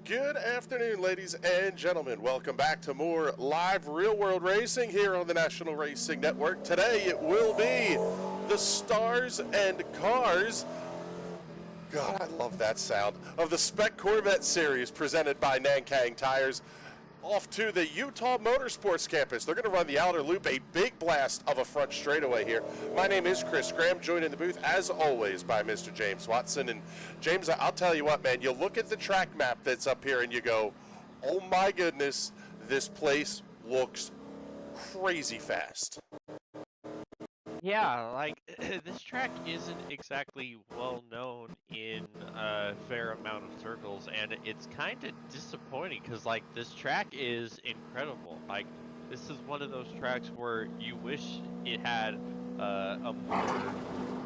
Good afternoon, ladies and gentlemen. Welcome back to more live real-world racing here on the National Racing Network. Today it will be the Stars and Cars, God, I love that sound, of the Spec Corvette Series presented by Nankang Tires. Off to the Utah Motorsports Campus. They're going to run the outer loop, a big blast of a front straightaway here. My name is Chris Graham, joined in the booth, as always, by Mr. James Watson. And James, I'll tell you what, man, you look at the track map that's up here and you go, oh my goodness, this place looks crazy fast. Yeah, like, this track isn't exactly well known in a fair amount of circles, and it's kind of disappointing because, like, this track is incredible. Like, this is one of those tracks where you wish it had a more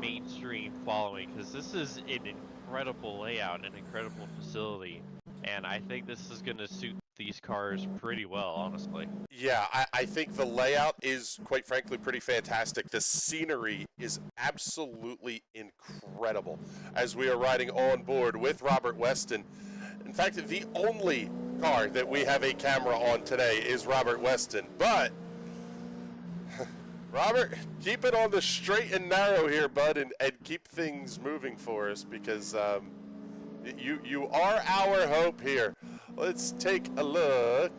mainstream following, because this is an incredible layout, an incredible facility, and I think this is going to suit these cars pretty well, honestly. Yeah, I think the layout is, quite frankly, pretty fantastic. The scenery is absolutely incredible as we are riding on board with Robert Weston. In fact, the only car that we have a camera on today is Robert Weston. But, Robert, keep it on the straight and narrow here, bud, and keep things moving for us because you are our hope here. Let's take a look.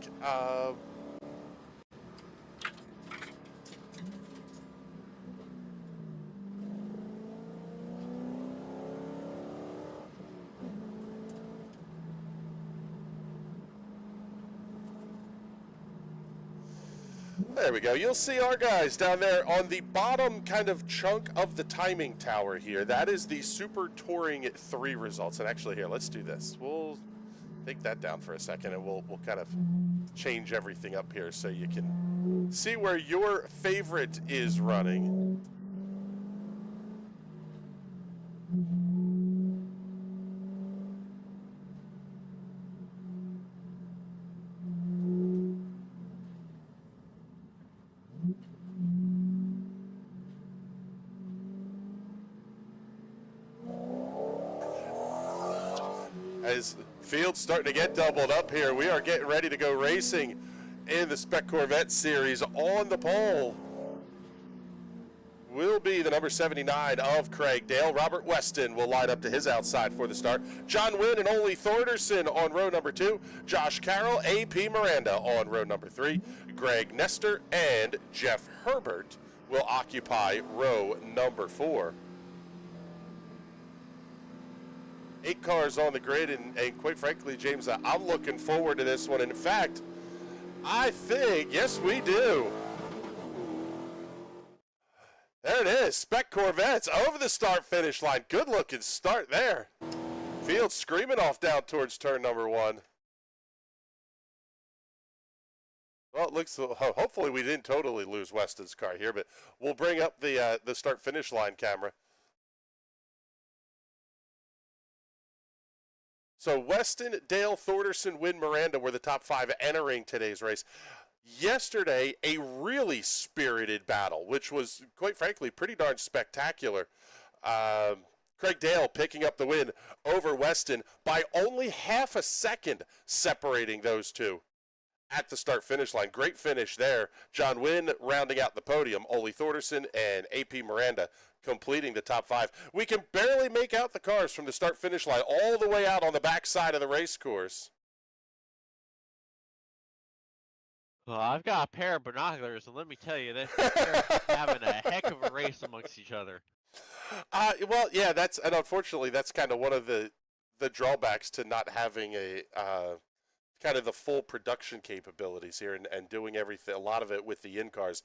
There we go. You'll see our guys down there on the bottom kind of chunk of the timing tower here. That is the Super Touring 3 results. And actually here, let's do this. We'll take that down for a second and we'll kind of change everything up here so you can see where your favorite is running. As field's starting to get doubled up here, we are getting ready to go racing in the Spec Corvette Series. On the pole will be the number 79 of Craig Dale. Robert Weston will line up to his outside for the start. John Wynn and Ole Thorderson on row number 2. Josh Carroll, A.P. Miranda on row number 3. Greg Nestor and Jeff Herbert will occupy row number 4. 8 cars on the grid, and quite frankly, James, I'm looking forward to this one. In fact, I think, yes, we do. There it is, Spec Corvettes over the start-finish line. Good-looking start there. Field screaming off down towards turn number 1. Well, it looks, hopefully we didn't totally lose Weston's car here, but we'll bring up the start-finish line camera. So Weston, Dale, Thorderson, Wynn, Miranda were the top 5 entering today's race. Yesterday, a really spirited battle, which was, quite frankly, pretty darn spectacular. Craig Dale picking up the win over Weston by only half a second, separating those two at the start-finish line. Great finish there. John Wynn rounding out the podium. Ole Thorderson and A.P. Miranda completing the top 5. We can barely make out the cars from the start-finish line all the way out on the back side of the race course. Well, I've got a pair of binoculars, and let me tell you, they're having a heck of a race amongst each other. Well, yeah, and unfortunately, that's kind of one of the drawbacks to not having a kind of the full production capabilities here and doing everything, a lot of it with the in-cars,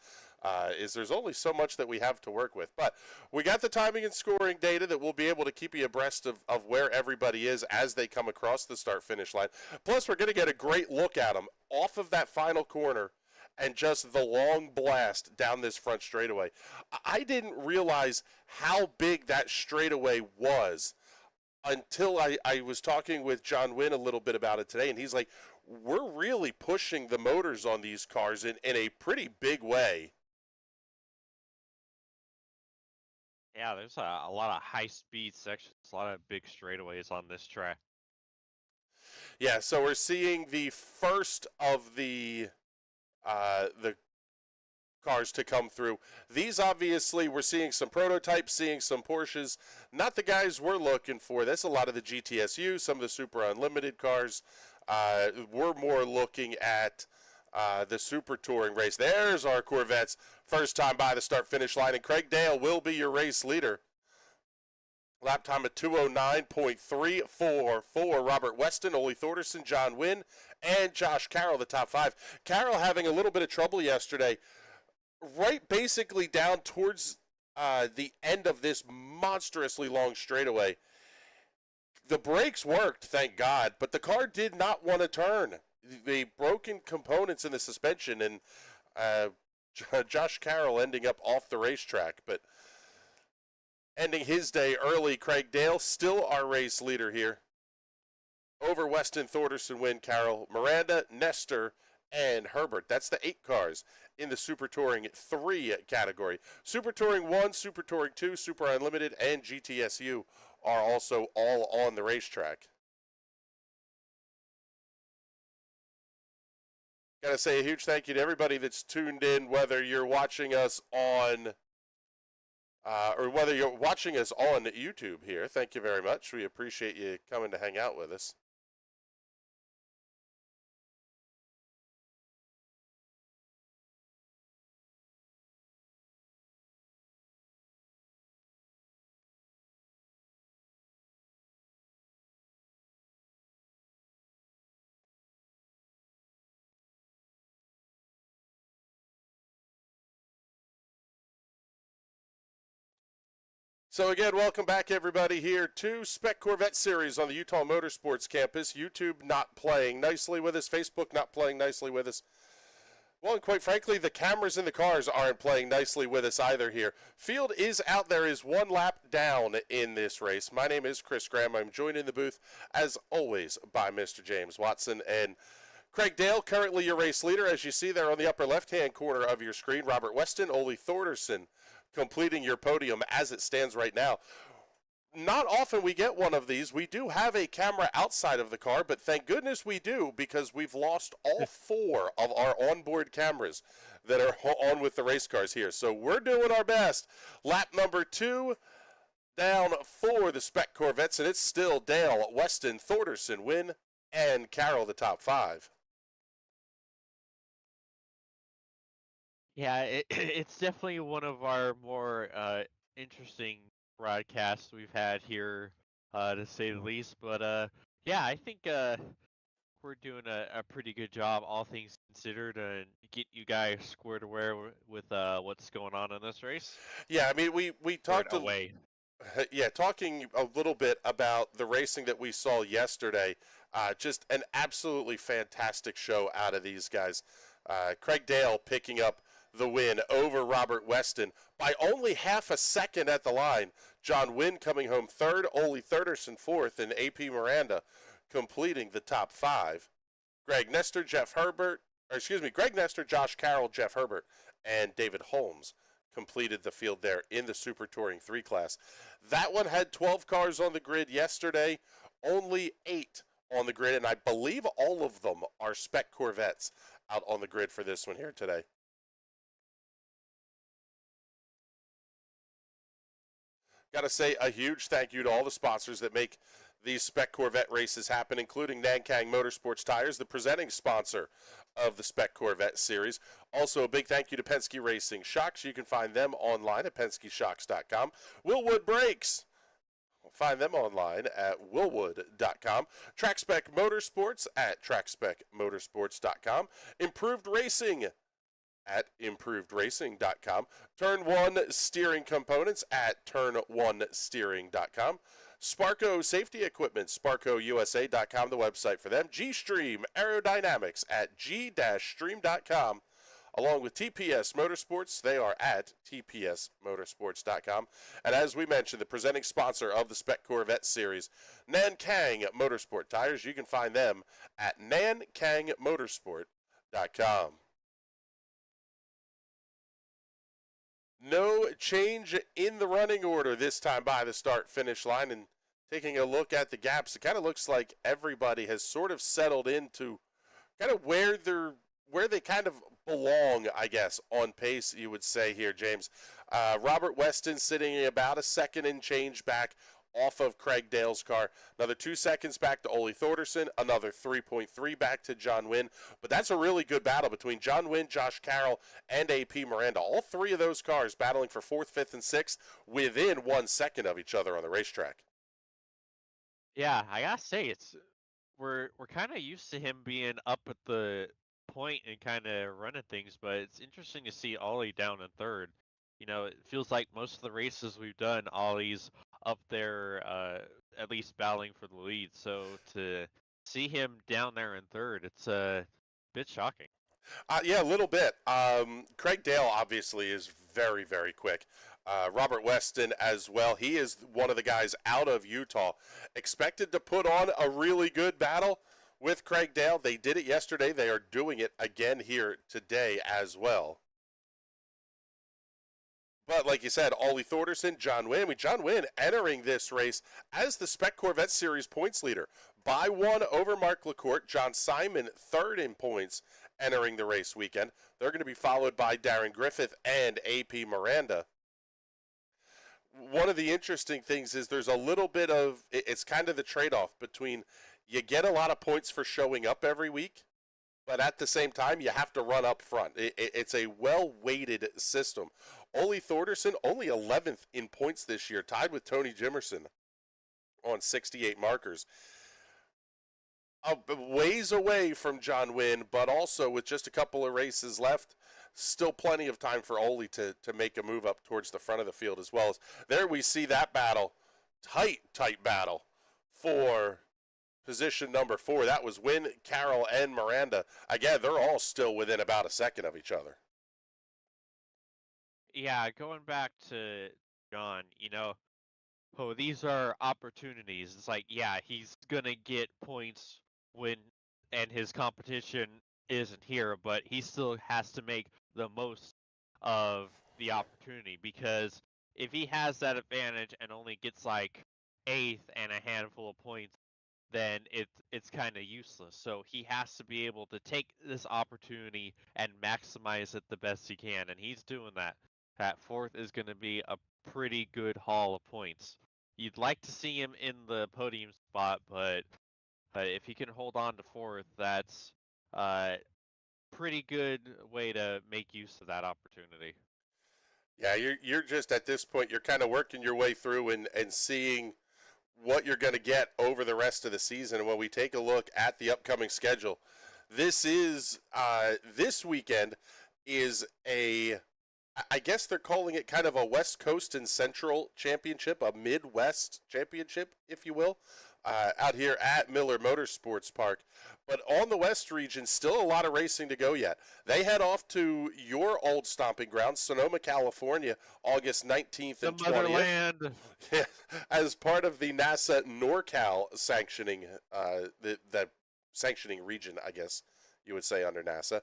is there's only so much that we have to work with. But we got the timing and scoring data that we'll be able to keep you abreast of where everybody is as they come across the start-finish line. Plus, we're going to get a great look at them off of that final corner and just the long blast down this front straightaway. I didn't realize how big that straightaway was until I was talking with John Wynn a little bit about it today, and he's like, we're really pushing the motors on these cars in a pretty big way. Yeah, there's a lot of high-speed sections, a lot of big straightaways on this track. Yeah, so we're seeing the first of the cars to come through. These obviously, we're seeing some prototypes, seeing some Porsches. Not the guys we're looking for. That's a lot of the GTSU, some of the Super Unlimited cars. We're more looking at the Super Touring race. There's our Corvettes. First time by the start-finish line, and Craig Dale will be your race leader. Lap time of 209.34 for Robert Weston, Ole Thorderson, John Wynn, and Josh Carroll, the top five. Carroll having a little bit of trouble yesterday, right basically down towards the end of this monstrously long straightaway. The brakes worked, thank God, but the car did not want to turn. The broken components in the suspension, and Josh Carroll ending up off the racetrack, but ending his day early. Craig Dale, still our race leader here. Over Weston, Thorderson, Wynn, Carroll, Miranda, Nestor, and Herbert. That's the 8 cars in the Super Touring 3 category. Super Touring 1, Super Touring 2, Super Unlimited, and GTSU are also all on the racetrack. Got to say a huge thank you to everybody that's tuned in, whether you're watching us on or whether you're watching us on YouTube here. Thank you very much. We appreciate you coming to hang out with us. So again, welcome back everybody here to Spec Corvette Series on the Utah Motorsports Campus. YouTube not playing nicely with us, Facebook not playing nicely with us. Well, and quite frankly, the cameras in the cars aren't playing nicely with us either here. Field is out there, is 1 lap down in this race. My name is Chris Graham. I'm joined in the booth, as always, by Mr. James Watson and Craig Dale, currently your race leader. As you see there on the upper left-hand corner of your screen, Robert Weston, Ole Thorderson, completing your podium as it stands right now. Not often we get one of these. We do have a camera outside of the car, but thank goodness we do, because we've lost all 4 of our onboard cameras that are on with the race cars here. So we're doing our best. Lap number 2 down for the Spec Corvettes, and it's still Dale, Weston, Thorderson, Wynn, and Carroll, the top 5. Yeah, it's definitely one of our more interesting broadcasts we've had here, to say the least. But yeah, I think we're doing a pretty good job, all things considered, and get you guys squared away with what's going on in this race. Yeah, I mean, we talked away. Yeah, talking a little bit about the racing that we saw yesterday. Just an absolutely fantastic show out of these guys. Craig Dale picking up the win over Robert Weston by only half a second at the line. John Wynn coming home 3rd, Ole Thorderson 4th, and AP Miranda completing the top 5. Greg Nestor, Josh Carroll, Jeff Herbert, and David Holmes completed the field there in the Super Touring 3 class. That one had 12 cars on the grid yesterday, only 8 on the grid, and I believe all of them are Spec Corvettes out on the grid for this one here today. Got to say a huge thank you to all the sponsors that make these Spec Corvette races happen, including Nankang Motorsports Tires, the presenting sponsor of the Spec Corvette Series. Also, a big thank you to Penske Racing Shocks. You can find them online at PenskeShocks.com. Willwood Brakes. Find them online at willwood.com. TrackSpec Motorsports at TrackSpecMotorsports.com. Improved Racing at improvedracing.com. Turn 1 Steering Components at turn1steering.com. Sparco Safety Equipment, SparcoUSA.com, the website for them. G-Stream Aerodynamics at g-stream.com. Along with TPS Motorsports, they are at tpsmotorsports.com. And as we mentioned, the presenting sponsor of the Spec Corvette Series, Nankang Motorsport Tires. You can find them at nankangmotorsport.com. No change in the running order this time by the start-finish line, and taking a look at the gaps, it kind of looks like everybody has sort of settled into kind of where they kind of belong, I guess, on pace. You would say here, James. Robert Weston sitting about a second and change back off of Craig Dale's car. Another 2 seconds back to Ole Thorderson. Another 3.3 back to John Wynn. But that's a really good battle between John Wynn, Josh Carroll, and AP Miranda. All three of those cars battling for 4th, 5th, and 6th within 1 second of each other on the racetrack. Yeah, I gotta say we're kind of used to him being up at the point and kind of running things, but it's interesting to see Ollie down in third. You know, it feels like most of the races we've done, Ollie's up there, at least battling for the lead. So to see him down there in third, it's a bit shocking. Yeah, a little bit. Craig Dale obviously is very, very quick. Robert Weston as well. He is one of the guys out of Utah. Expected to put on a really good battle with Craig Dale. They did it yesterday. They are doing it again here today as well. But like you said, Ollie Thorderson, John Wynn. John Wynn entering this race as the Spec Corvette Series points leader by 1 over Mark LaCourte. John Simon third in points entering the race weekend. They're going to be followed by Darren Griffith and AP Miranda. One of the interesting things is there's a little bit of, it's kind of the trade-off between you get a lot of points for showing up every week, but at the same time, you have to run up front. It's a well-weighted system. Ole Thorderson, only 11th in points this year, tied with Tony Jimerson on 68 markers. Ways away from John Wynn, but also with just a couple of races left, still plenty of time for Ole to make a move up towards the front of the field as well. As there we see that battle, tight battle for position number 4. That was Wynn, Carroll, and Miranda. Again, they're all still within about a second of each other. Yeah, going back to John, you know, oh, these are opportunities. It's like, yeah, he's gonna get points when and his competition isn't here, but he still has to make the most of the opportunity because if he has that advantage and only gets like eighth and a handful of points, then it's kind of useless. So he has to be able to take this opportunity and maximize it the best he can, and he's doing that. That fourth is going to be a pretty good haul of points. You'd like to see him in the podium spot, but if he can hold on to fourth, that's a pretty good way to make use of that opportunity. Yeah, you're just at this point, you're kind of working your way through and seeing what you're going to get over the rest of the season. And when we take a look at the upcoming schedule, this weekend is I guess they're calling it kind of a West Coast and Central championship, a Midwest championship, if you will, out here at Miller Motorsports Park. But on the West region, still a lot of racing to go yet. They head off to your old stomping ground, Sonoma, California, August 19th and 20th. Motherland. As part of the NASA NorCal sanctioning, the sanctioning region, I guess you would say, under NASA.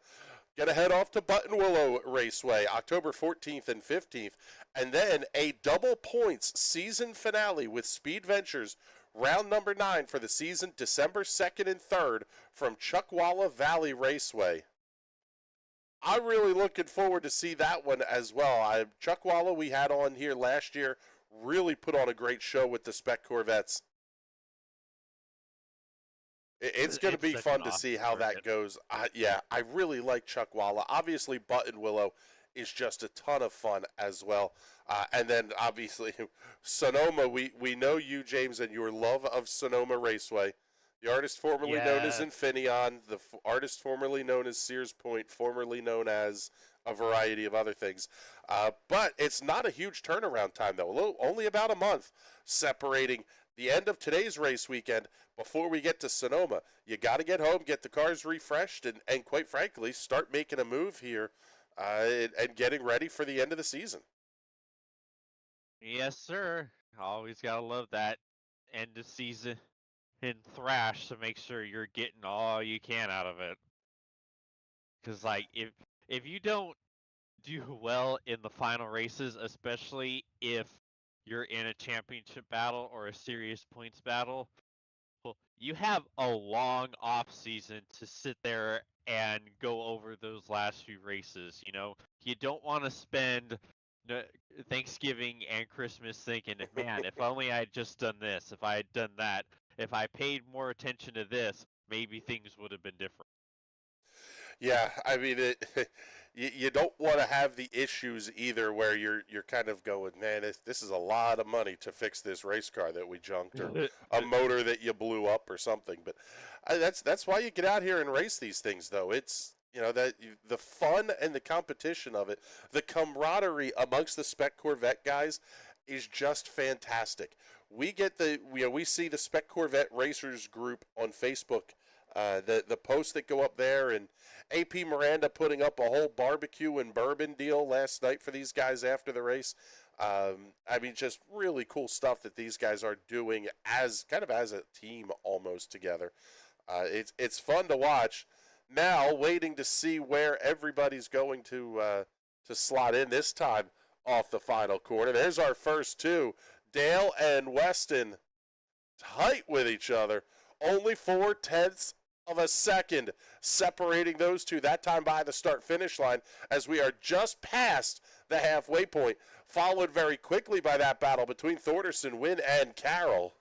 Gonna head off to Buttonwillow Raceway, October 14th and 15th, and then a double points season finale with Speed Ventures, round number 9 for the season, December 2nd and 3rd from Chuckwalla Valley Raceway. I'm really looking forward to see that one as well. Chuckwalla we had on here last year, really put on a great show with the Spec Corvettes. It's going to be fun to see how that goes. Yeah, I really like Chuckwalla. Obviously, Buttonwillow is just a ton of fun as well. And then, obviously, Sonoma, we know you, James, and your love of Sonoma Raceway. The artist formerly known as Infineon, the artist formerly known as Sears Point, formerly known as a variety of other things. But it's not a huge turnaround time, though. Only about a month separating the end of today's race weekend before we get to Sonoma. You got to get home, get the cars refreshed, and quite frankly, start making a move here and getting ready for the end of the season. Yes, sir. Always got to love that end of season in thrash to make sure you're getting all you can out of it. Because, like, if you don't do well in the final races, especially if you're in a championship battle or a serious points battle, well, you have a long off season to sit there and go over those last few races. You don't want to spend Thanksgiving and Christmas thinking, man, if only I had just done this, if I had done that, if I paid more attention to this, maybe things would have been different. Yeah, I mean, you don't want to have the issues either where you're kind of going, man, this is a lot of money to fix this race car that we junked or a motor that you blew up or something. But that's why you get out here and race these things, though. It's the fun and the competition of it, the camaraderie amongst the Spec Corvette guys is just fantastic. We get we see the Spec Corvette Racers group on Facebook, the posts that go up there, and AP Miranda putting up a whole barbecue and bourbon deal last night for these guys after the race. I mean, just really cool stuff that these guys are doing as a team almost together. It's fun to watch. Now, waiting to see where everybody's going to slot in this time off the final corner. There's our first two, Dale and Weston, tight with each other. Only 4/10 of a second separating those two, that time by the start-finish line, as we are just past the halfway point, followed very quickly by that battle between Thorderson, Wynn, and Carroll.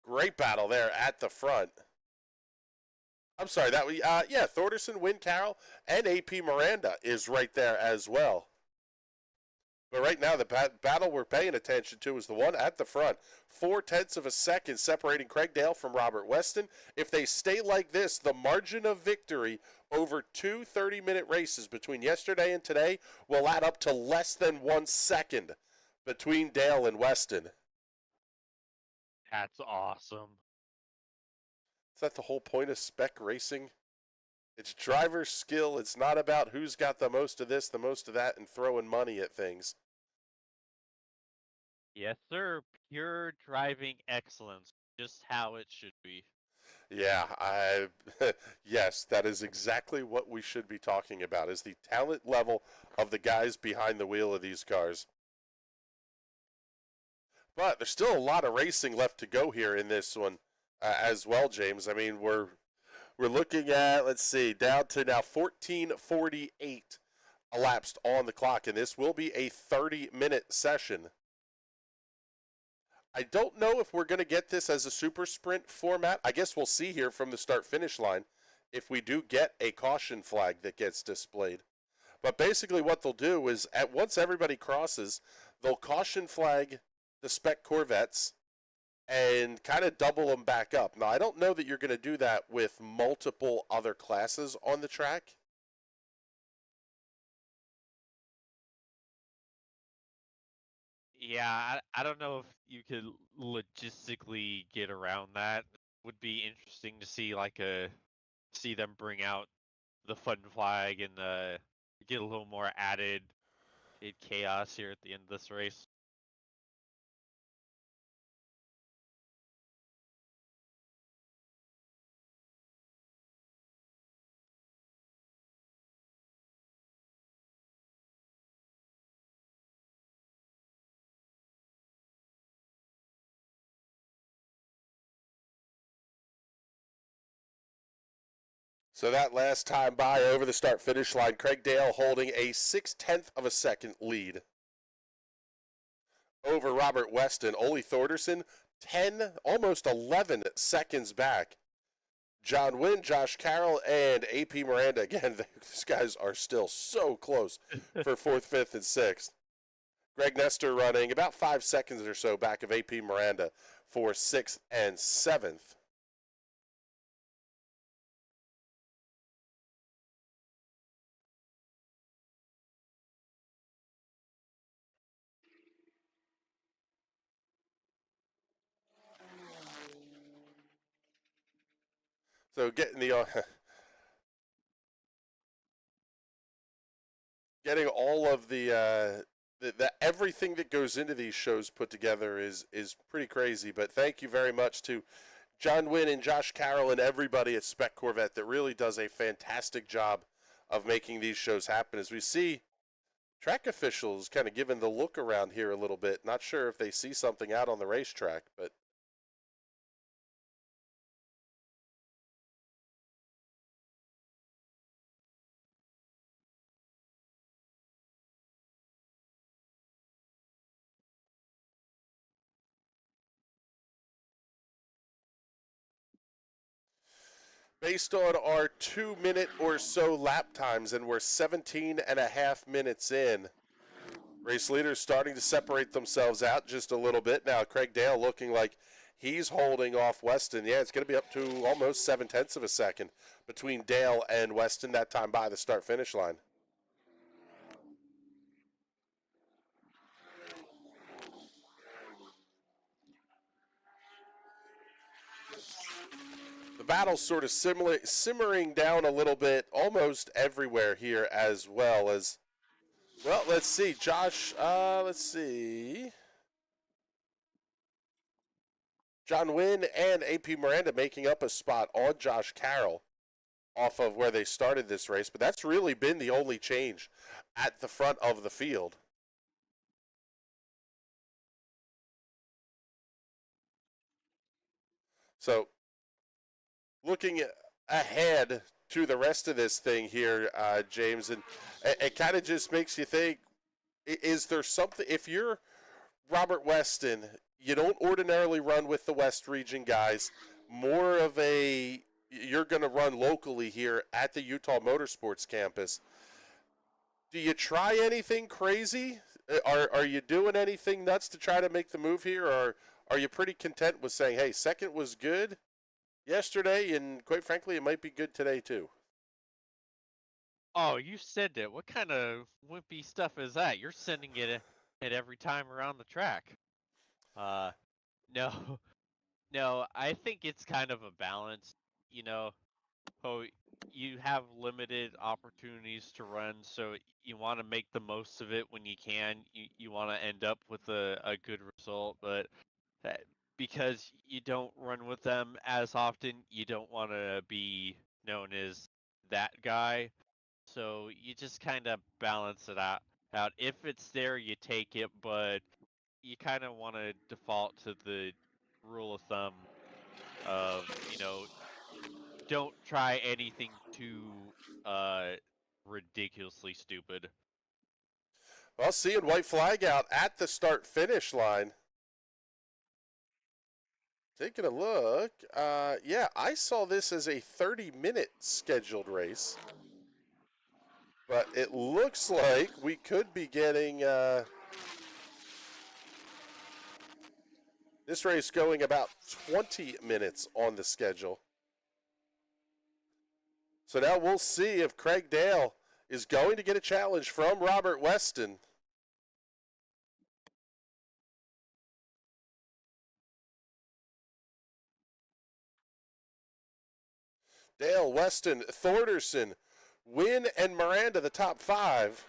Great battle there at the front. I'm sorry, Thorderson, Wynn, Carroll, and AP Miranda is right there as well. But right now, the battle we're paying attention to is the one at the front. 4/10 of a second separating Craig Dale from Robert Weston. If they stay like this, the margin of victory over two 30-minute races between yesterday and today will add up to less than 1 second between Dale and Weston. That's awesome. Is that the whole point of spec racing? It's driver skill. It's not about who's got the most of this, the most of that, and throwing money at things. Yes, sir. Pure driving excellence. Just how it should be. Yeah, yes, that is exactly what we should be talking about, is the talent level of the guys behind the wheel of these cars. But there's still a lot of racing left to go here in this one as well, James. I mean, we're looking at, let's see, down to now 14:48 elapsed on the clock, and this will be a 30-minute session. I don't know if we're going to get this as a super sprint format. I guess we'll see here from the start-finish line if we do get a caution flag that gets displayed. But basically what they'll do is, once everybody crosses, they'll caution flag the Spec Corvettes and kind of double them back up. Now, I don't know that you're going to do that with multiple other classes on the track. Yeah, I don't know if you could logistically get around that. Would be interesting to see them bring out the fun flag and get a little more added chaos here at the end of this race. So that last time by over the start-finish line, Craig Dale holding a 6/10 of a second lead over Robert Weston. Ole Thorderson, 10, almost 11 seconds back. John Wynn, Josh Carroll, and AP Miranda. Again, these guys are still so close for 4th, 5th, and 6th. Greg Nestor running about 5 seconds or so back of AP Miranda for 6th and 7th. So getting getting all of the everything that goes into these shows put together is pretty crazy. But thank you very much to John Wynn and Josh Carroll and everybody at Spec Corvette that really does a fantastic job of making these shows happen. As we see track officials kind of giving the look around here a little bit, not sure if they see something out on the racetrack, but based on our 2 minute or so lap times, and we're 17 and a half minutes in. Race leaders starting to separate themselves out just a little bit. Now, Craig Dale looking like he's holding off Weston. Yeah, it's going to be up to almost 0.7 of a second between Dale and Weston that time by the start-finish line. The battle's sort of simmering down a little bit almost everywhere here as well as, well, let's see. Josh, let's see. John Wynn and AP Miranda making up a spot on Josh Carroll off of where they started this race, but that's really been the only change at the front of the field. So looking ahead to the rest of this thing here, James, and it kind of just makes you think, is there something, if you're Robert Weston, you don't ordinarily run with the West Region guys, more of a, you're going to run locally here at the Utah Motorsports campus. Do you try anything crazy? Are you doing anything nuts to try to make the move here, or are you pretty content with saying, hey, second was good yesterday, and quite frankly, it might be good today too? Oh, you said it. What kind of wimpy stuff is that? You're sending it at every time around the track. Uh, no, no. I think it's kind of a balance. You know, oh, you have limited opportunities to run, so you want to make the most of it when you can. You want to end up with a good result, but that, because you don't run with them as often, you don't want to be known as that guy. So you just kind of balance it out. If it's there, you take it, but you kind of want to default to the rule of thumb of, don't try anything too uh ridiculously stupid. Well, seeing white flag out at the start-finish line. Taking a look. Yeah, I saw this as a 30-minute scheduled race. But it looks like we could be getting this race going about 20 minutes on the schedule. So now we'll see if Craig Dale is going to get a challenge from Robert Weston. Dale, Weston, Thorderson, Wynn, and Miranda, the top five.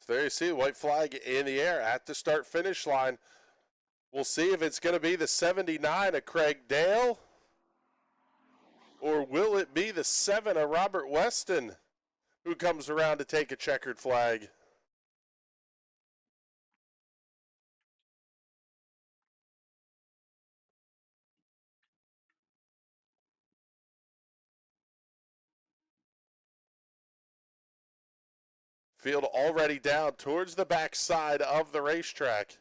So there you see, white flag in the air at the start-finish line. We'll see if it's going to be the 79 of Craig Dale, or will it be the 7 of Robert Weston who comes around to take a checkered flag? Field already down towards the backside of the racetrack.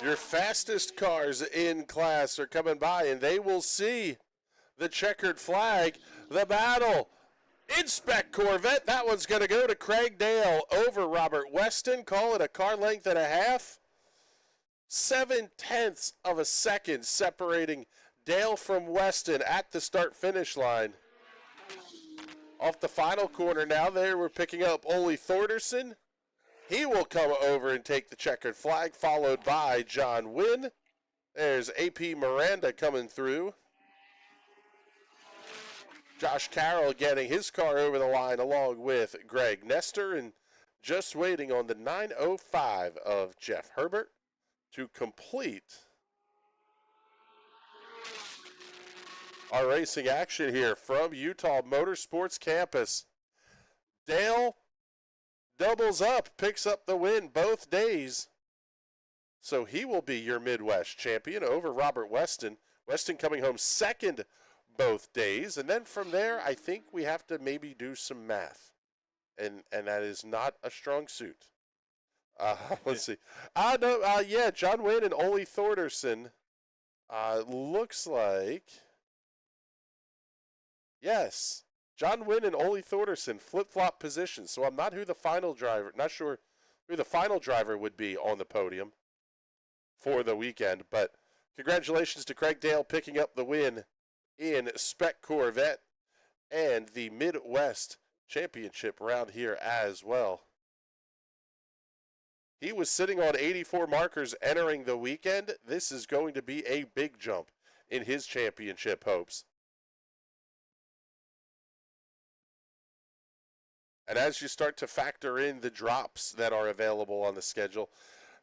Your fastest cars in class are coming by, and they will see the checkered flag. The battle in Spec Corvette. That one's going to go to Craig Dale over Robert Weston. Call it a car length and a half. 7/10 of a second separating Dale from Weston at the start-finish line. Off the final corner now, there we're picking up Ole Thorderson. He will come over and take the checkered flag, followed by John Wynn. There's AP Miranda coming through. Josh Carroll getting his car over the line along with Greg Nestor, and just waiting on the 905 of Jeff Herbert to complete our racing action here from Utah Motorsports Campus. Dale doubles up, picks up the win both days. So he will be your Midwest champion over Robert Weston. Weston coming home second both days. And then from there, I think we have to maybe do some math. And that is not a strong suit. Let's see. Yeah, John Wynn and Ole Thorderson. Looks like, yes, John Wynn and Ole Thorderson flip-flop positions. So I'm not sure who the final driver would be on the podium for the weekend. But congratulations to Craig Dale picking up the win in Spec Corvette and the Midwest Championship round here as well. He was sitting on 84 markers entering the weekend. This is going to be a big jump in his championship hopes. And as you start to factor in the drops that are available on the schedule,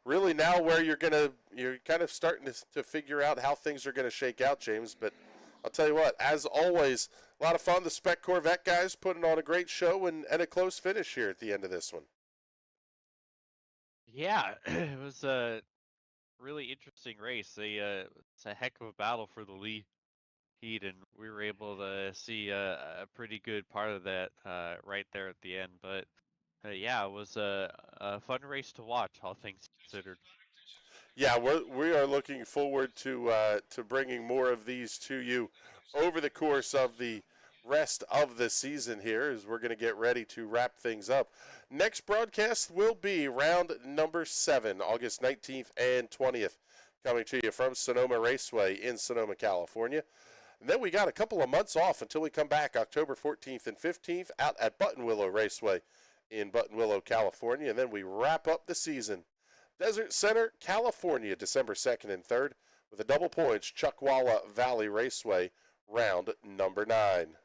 really now where you're kind of starting to figure out how things are going to shake out, James. But I'll tell you what, as always, a lot of fun. The Spec Corvette guys putting on a great show and a close finish here at the end of this one. Yeah, it was a really interesting race. It's a heck of a battle for the lead, and we were able to see a pretty good part of that right there at the end. But yeah, it was a fun race to watch, all things considered. Yeah, we are looking forward to bringing more of these to you over the course of the rest of the season here, as we're going to get ready to wrap things up. Next broadcast will be round number 7, August 19th and 20th, coming to you from Sonoma Raceway in Sonoma, California. And then we got a couple of months off until we come back October 14th and 15th out at Buttonwillow Raceway in Buttonwillow, California. And then we wrap up the season. Desert Center, California, December 2nd and 3rd, with a double points Chuckwalla Valley Raceway, round number 9.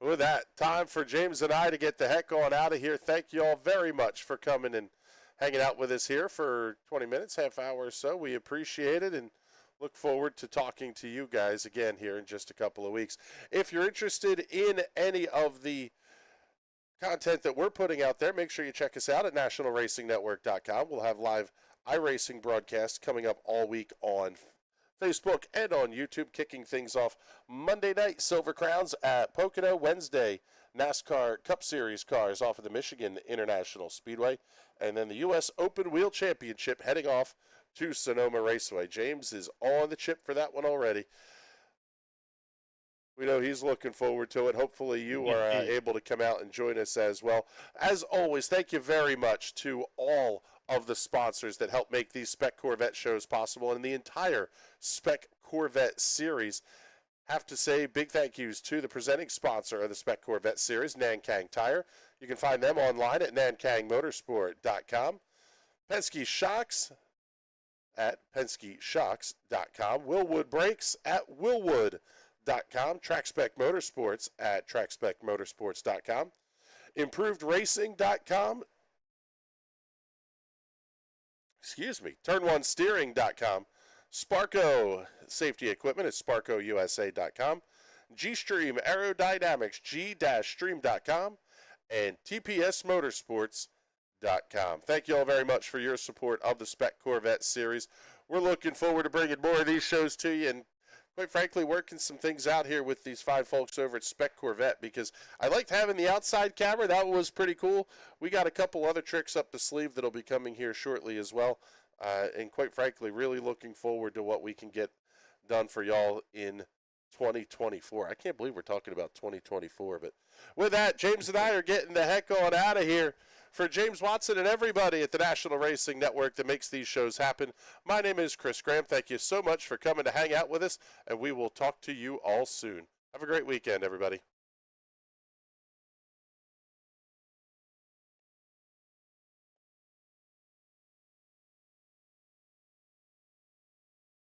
With that, time for James and I to get the heck on out of here. Thank you all very much for coming and hanging out with us here for 20 minutes, half hour or so. We appreciate it and look forward to talking to you guys again here in just a couple of weeks. If you're interested in any of the content that we're putting out there, make sure you check us out at nationalracingnetwork.com. We'll have live iRacing broadcasts coming up all week on Facebook and on YouTube, kicking things off Monday night, Silver Crowns at Pocono. Wednesday, NASCAR Cup Series cars off of the Michigan International Speedway. And then the U.S. Open Wheel Championship heading off to Sonoma Raceway. James is on the chip for that one already. We know he's looking forward to it. Hopefully you are able to come out and join us as well. As always, thank you very much to all of the sponsors that help make these Spec Corvette shows possible and the entire Spec Corvette series. Have to say big thank yous to the presenting sponsor of the Spec Corvette series, Nankang Tire. You can find them online at nankangmotorsport.com. Penske Shocks at penskeshocks.com. Willwood Brakes at willwood.com. TrackSpec Motorsports at trackspecmotorsports.com. ImprovedRacing.com. Turn1Steering.com. Sparco Safety Equipment at SparcoUSA.com. G-Stream Aerodynamics, G-Stream.com. And TPS Motorsports.com. Thank you all very much for your support of the Spec Corvette series. We're looking forward to bringing more of these shows to you and, quite frankly, working some things out here with these fine folks over at Spec Corvette, because I liked having the outside camera. That was pretty cool. We got a couple other tricks up the sleeve that'll be coming here shortly as well. And quite frankly, really looking forward to what we can get done for y'all in 2024. I can't believe we're talking about 2024. But with that, James and I are getting the heck on out of here. For James Watson and everybody at the National Racing Network that makes these shows happen, my name is Chris Graham. Thank you so much for coming to hang out with us, and we will talk to you all soon. Have a great weekend, everybody.